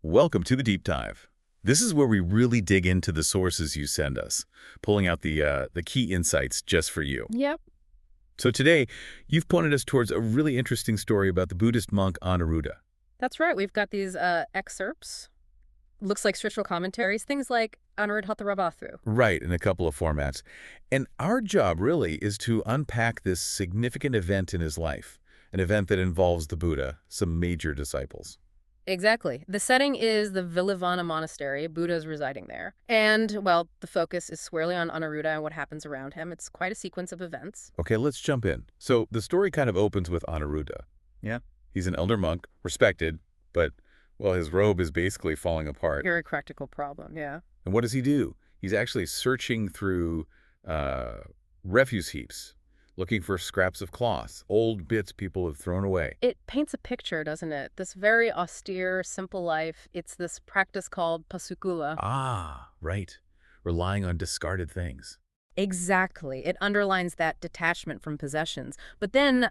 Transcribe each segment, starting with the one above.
Welcome to the Deep Dive. This is where we really dig into the sources you send us, pulling out the key insights just for you. Yep. So today, you've pointed us towards a really interesting story about the Buddhist monk Anuruddha. That's right. We've got these excerpts. Looks like scriptural commentaries, things like Anuruddhattheravatthu. Right, in a couple of formats. And our job really is to unpack this significant event in his life, an event that involves the Buddha, some major disciples. Exactly. The setting is the Villavana Monastery. Buddha's residing there. And, well, the focus is squarely on Anuruddha and what happens around him. It's quite a sequence of events. Okay, let's jump in. So the story kind of opens with Anuruddha. Yeah. He's an elder monk, respected, but, well, his robe is basically falling apart. Very practical problem, yeah. And what does he do? He's actually searching through refuse heaps, looking for scraps of cloth, old bits people have thrown away. It paints a picture, doesn't it? This very austere, simple life. It's this practice called pasukula. Ah, right. Relying on discarded things. Exactly. It underlines that detachment from possessions. But then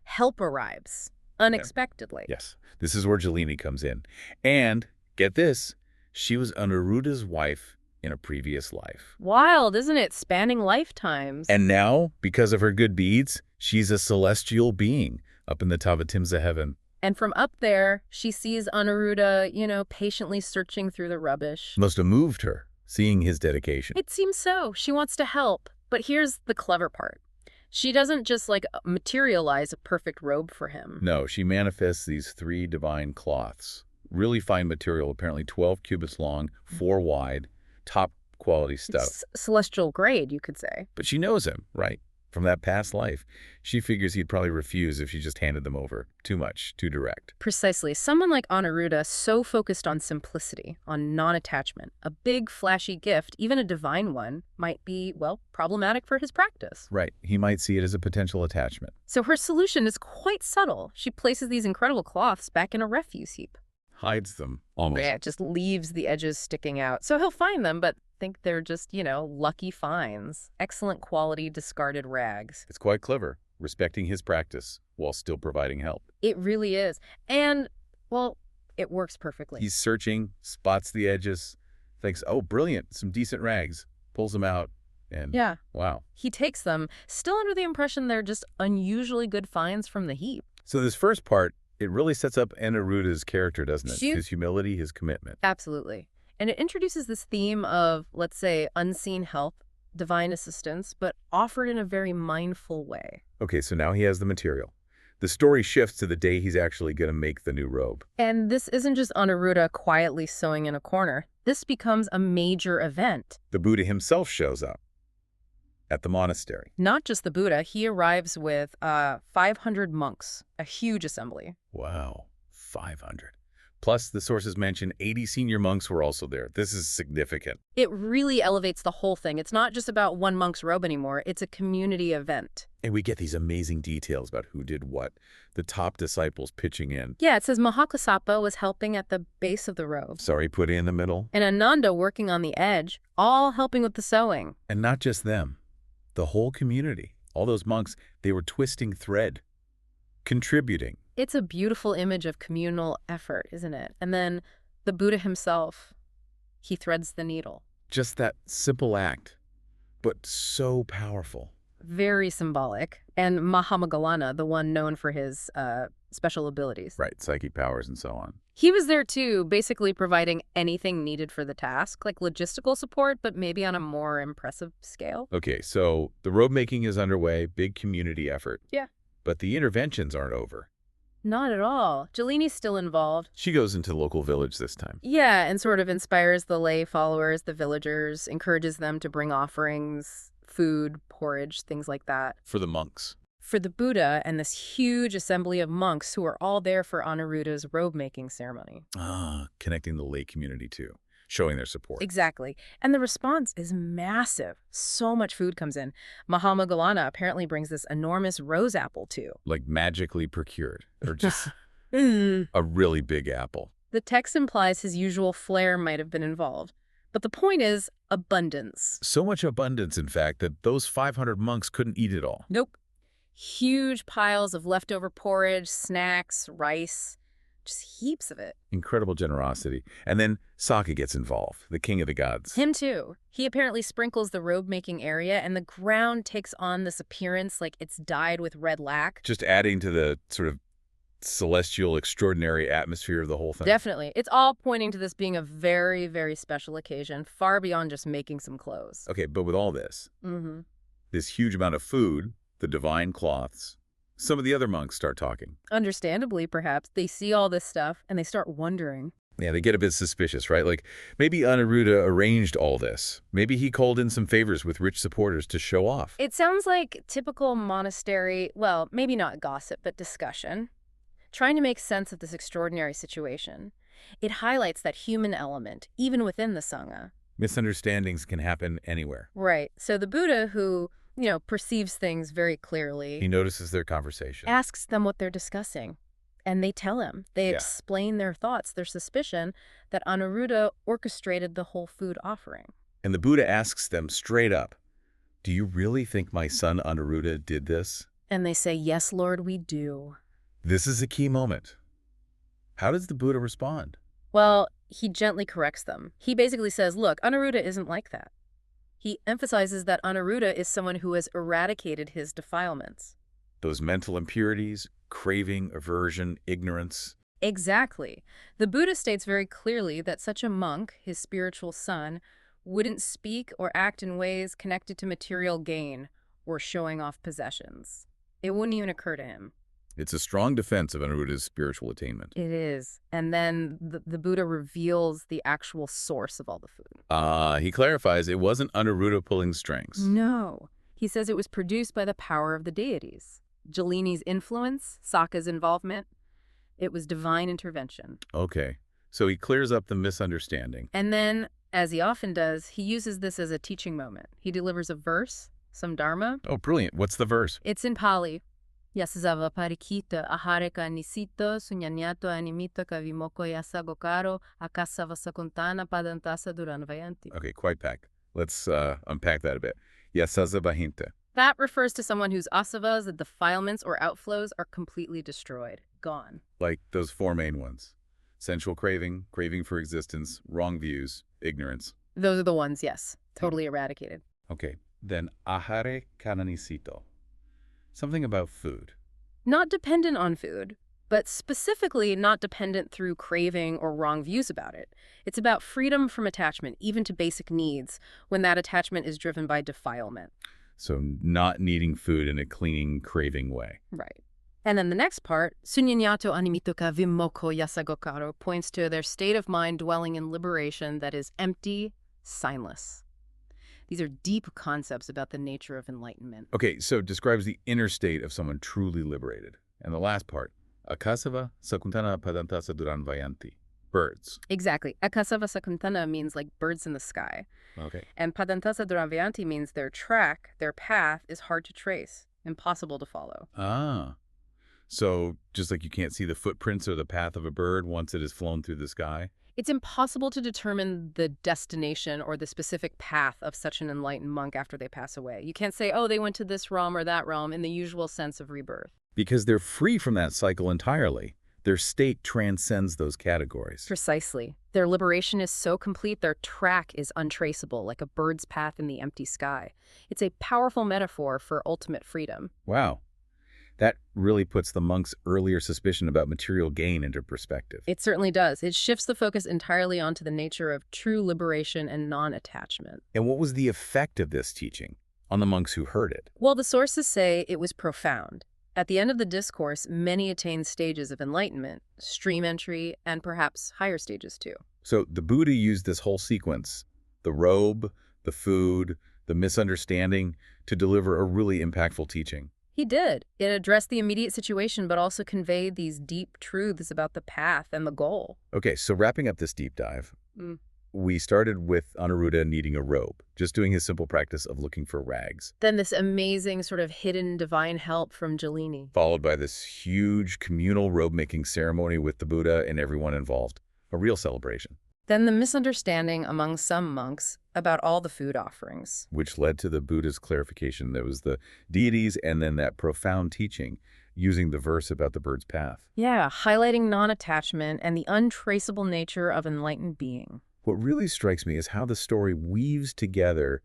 help arrives unexpectedly. Yes, this is where Jalini comes in. And, get this, she was Anuruddha's wife in a previous life. Wild, isn't it? Spanning lifetimes. And now, because of her good deeds, she's a celestial being up in the Tavatimsa heaven. And from up there, she sees Anuruddha, patiently searching through the rubbish. Must have moved her, seeing his dedication. It seems so. She wants to help. But here's the clever part. She doesn't just, materialize a perfect robe for him. No, she manifests these 3 divine cloths. Really fine material, apparently 12 cubits long, 4 wide, top quality stuff. Celestial grade, you could say. But she knows him, right? From that past life. She figures he'd probably refuse if she just handed them over. Too much, too direct. Precisely. Someone like Anuruddha, so focused on simplicity, on non-attachment. A big, flashy gift, even a divine one, might be, well, problematic for his practice. Right. He might see it as a potential attachment. So her solution is quite subtle. She places these incredible cloths back in a refuse heap. Hides them, almost. Yeah, just leaves the edges sticking out. So he'll find them, but think they're just, lucky finds. Excellent quality discarded rags. It's quite clever, respecting his practice while still providing help. It really is. And, well, it works perfectly. He's searching, spots the edges, thinks, oh, brilliant, some decent rags, pulls them out, and yeah. Wow. He takes them, still under the impression they're just unusually good finds from the heap. So this first part, it really sets up Anuruddha's character, doesn't it? His humility, his commitment. Absolutely. And it introduces this theme of, let's say, unseen help, divine assistance, but offered in a very mindful way. Okay, so now he has the material. The story shifts to the day he's actually going to make the new robe. And this isn't just Anuruddha quietly sewing in a corner. This becomes a major event. The Buddha himself shows up at the monastery. Not just the Buddha. He arrives with 500 monks, a huge assembly. Wow, 500. Plus, the sources mention 80 senior monks were also there. This is significant. It really elevates the whole thing. It's not just about one monk's robe anymore. It's a community event. And we get these amazing details about who did what, the top disciples pitching in. Yeah, it says Mahakassapa was helping at the base of the robe. Sariputta in the middle. And Ananda working on the edge, all helping with the sewing. And not just them. The whole community. All those monks, they were twisting thread, contributing. It's a beautiful image of communal effort, isn't it? And then the Buddha himself, he threads the needle. Just that simple act, but so powerful. Very symbolic. And Mahamoggalana, the one known for his special abilities. Right, psychic powers and so on. He was there too, basically providing anything needed for the task, like logistical support, but maybe on a more impressive scale. Okay, so the robe making is underway, big community effort. Yeah. But the interventions aren't over. Not at all. Jalini's still involved. She goes into the local village this time. Yeah, and sort of inspires the lay followers, the villagers, encourages them to bring offerings, food, porridge, things like that. For the monks. For the Buddha and this huge assembly of monks who are all there for Anuruddha's robe-making ceremony. Ah, connecting the lay community too, showing their support. Exactly. And the response is massive. So much food comes in. Mahamoggalana apparently brings this enormous rose apple too. Like magically procured, or just a really big apple. The text implies his usual flair might have been involved. But the point is abundance. So much abundance, in fact, that those 500 monks couldn't eat it all. Nope. Huge piles of leftover porridge, snacks, rice. Just heaps of it. Incredible generosity. And then Sokka gets involved, the king of the gods. Him too. He apparently sprinkles the robe-making area, and the ground takes on this appearance like it's dyed with red lac. Just adding to the sort of celestial, extraordinary atmosphere of the whole thing. Definitely. It's all pointing to this being a very, very special occasion, far beyond just making some clothes. Okay, but with all this, this huge amount of food, the divine cloths, some of the other monks start talking. Understandably, perhaps, they see all this stuff and they start wondering. Yeah, they get a bit suspicious, right? Like, maybe Anuruddha arranged all this. Maybe he called in some favors with rich supporters to show off. It sounds like typical monastery, well, maybe not gossip, but discussion, trying to make sense of this extraordinary situation. It highlights that human element, even within the Sangha. Misunderstandings can happen anywhere. Right. So the Buddha, who, perceives things very clearly, He notices their conversation. asks them what they're discussing. And they tell him. They explain their thoughts, their suspicion that Anuruddha orchestrated the whole food offering. And the Buddha asks them straight up, "Do you really think my son Anuruddha did this?" And they say, "Yes, Lord, we do." This is a key moment. How does the Buddha respond? Well, he gently corrects them. He basically says, look, Anuruddha isn't like that. He emphasizes that Anuruddha is someone who has eradicated his defilements. Those mental impurities, craving, aversion, ignorance. Exactly. The Buddha states very clearly that such a monk, his spiritual son, wouldn't speak or act in ways connected to material gain or showing off possessions. It wouldn't even occur to him. It's a strong defense of Anuruddha's spiritual attainment. It is. And then the Buddha reveals the actual source of all the food. He clarifies it wasn't Anuruddha pulling strings. No. He says it was produced by the power of the deities. Jalini's influence, Sokka's involvement. It was divine intervention. Okay. So he clears up the misunderstanding. And then, as he often does, he uses this as a teaching moment. He delivers a verse, some dharma. Oh, brilliant. What's the verse? It's in Pali. Yasazava parikita ahareka nisito sunyanyato animito kavimoko yasagokaro akasava sakuntana padantasa duranvayanti. Okay, quite packed. Let's unpack that a bit. Yasazabahinta. That refers to someone whose asavas, the defilements or outflows, are completely destroyed, gone. Like those four main ones. Sensual craving, craving for existence, wrong views, ignorance. Those are the ones, yes. Totally eradicated. Okay, then ahare kananisito. Something about food. Not dependent on food, but specifically not dependent through craving or wrong views about it. It's about freedom from attachment, even to basic needs, when that attachment is driven by defilement. So not needing food in a clinging, craving way. Right. And then the next part, Sunyanato animitoka vimoko yasagokaro, points to their state of mind dwelling in liberation that is empty, signless. These are deep concepts about the nature of enlightenment. Okay, so it describes the inner state of someone truly liberated. And the last part, akasava sakuntana padantasa duranvayanti. Birds. Exactly. Akasava sakuntana means like birds in the sky. Okay. And padantasa duranvayanti means their track, their path is hard to trace, impossible to follow. Ah. So just like you can't see the footprints or the path of a bird once it has flown through the sky? It's impossible to determine the destination or the specific path of such an enlightened monk after they pass away. You can't say, oh, they went to this realm or that realm in the usual sense of rebirth. Because they're free from that cycle entirely. Their state transcends those categories. Precisely. Their liberation is so complete, their track is untraceable, like a bird's path in the empty sky. It's a powerful metaphor for ultimate freedom. Wow. That really puts the monk's earlier suspicion about material gain into perspective. It certainly does. It shifts the focus entirely onto the nature of true liberation and non-attachment. And what was the effect of this teaching on the monks who heard it? Well, the sources say it was profound. At the end of the discourse, many attained stages of enlightenment, stream entry, and perhaps higher stages too. So the Buddha used this whole sequence, the robe, the food, the misunderstanding, to deliver a really impactful teaching. He did. It addressed the immediate situation, but also conveyed these deep truths about the path and the goal. Okay, so wrapping up this deep dive, we started with Anuruddha needing a robe, just doing his simple practice of looking for rags. Then this amazing sort of hidden divine help from Jalini. Followed by this huge communal robe-making ceremony with the Buddha and everyone involved. A real celebration. Then the misunderstanding among some monks about all the food offerings. Which led to the Buddha's clarification. There was the deities and then that profound teaching. using the verse about the bird's path. Yeah, highlighting non-attachment and the untraceable nature of enlightened being. What really strikes me is how the story weaves together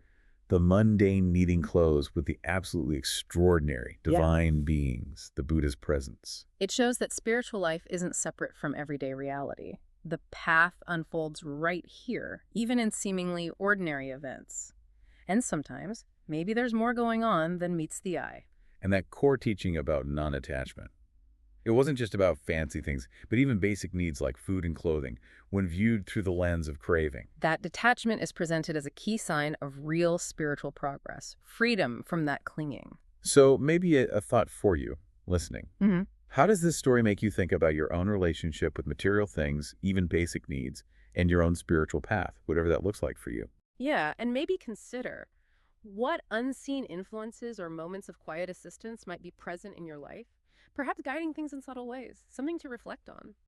the mundane needing clothes with the absolutely extraordinary Yeah. divine beings, the Buddha's presence. It shows that spiritual life isn't separate from everyday reality. The path unfolds right here, even in seemingly ordinary events. And sometimes, maybe there's more going on than meets the eye. And that core teaching about non-attachment. It wasn't just about fancy things, but even basic needs like food and clothing, when viewed through the lens of craving. That detachment is presented as a key sign of real spiritual progress, freedom from that clinging. So maybe a thought for you, listening. Hmm. How does this story make you think about your own relationship with material things, even basic needs, and your own spiritual path, whatever that looks like for you? Yeah, and maybe consider what unseen influences or moments of quiet assistance might be present in your life, perhaps guiding things in subtle ways, something to reflect on.